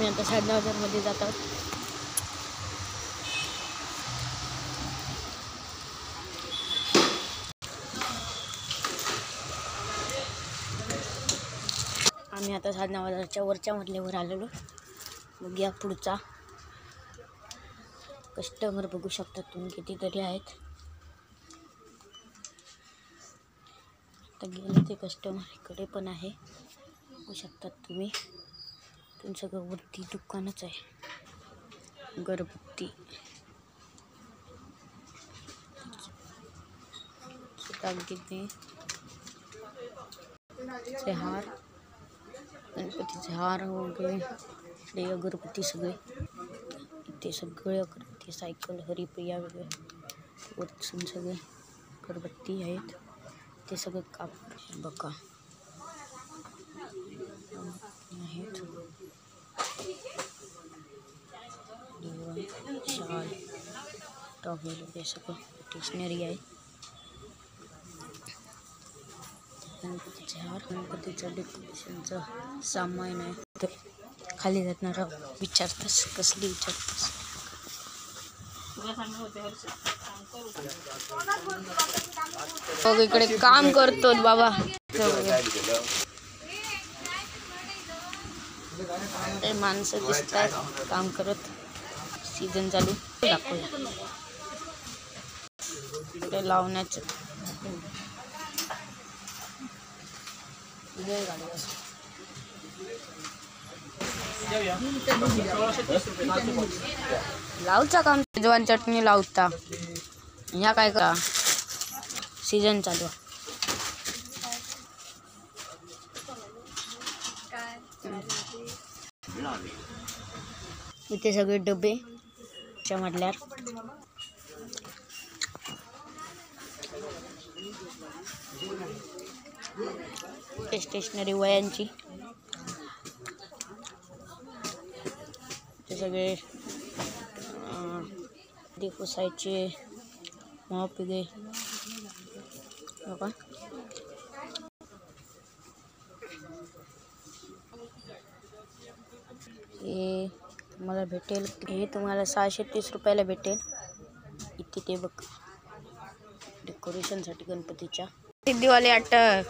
आम्ही आता 9:30 मध्ये जात आहोत. आम्ही आता 9:30च्या वरच्या मजल्यावर आलेलो. बघूया पुढचा कस्टमर बघू शकता तुम्ही कितीतरी आहेत. आता गेले ते कस्टमर इकडे पण आहे बघू शकता तुम्ही. सगळं वरती दुकानच आहे. घरगुती हार, गणपतीचे हार वगैरे अगरबत्ती सगळे इथे सगळे अगरबत्ती, सायकल, हरिप्रिया वगैरे वरसून सगळे अगरबत्ती आहेत. ते सगळं कापड बघा आहेत. शाल, टॉवेल वगैरे सगळं स्टेशनरी आहे. गणपतीचे हार, गणपतीचं डेकोरेशनचं सामान आहे. तर खाली जाणार विचारतास कसली विचारतास. बघ इकडे काम करतो बाबा. ते माणसं दिसतात काम करत. सीझन चालू दाखवलं इकडे लावण्याचं लावचा काम. शेजवान चटणी लावता. ह्या काय करा सीझन चालू. इथे सगळे डबे म्हटल्यावर स्टेशनरी वयांची. ते सगळे पुसायचे मॉप वगैरे बघा. हे तुम्हाला भेटेल, हे तुम्हाला 630 रुपयाला भेटेल. इथे ते बघ डेकोरेशनसाठी गणपतीच्या. दिवाळी अटक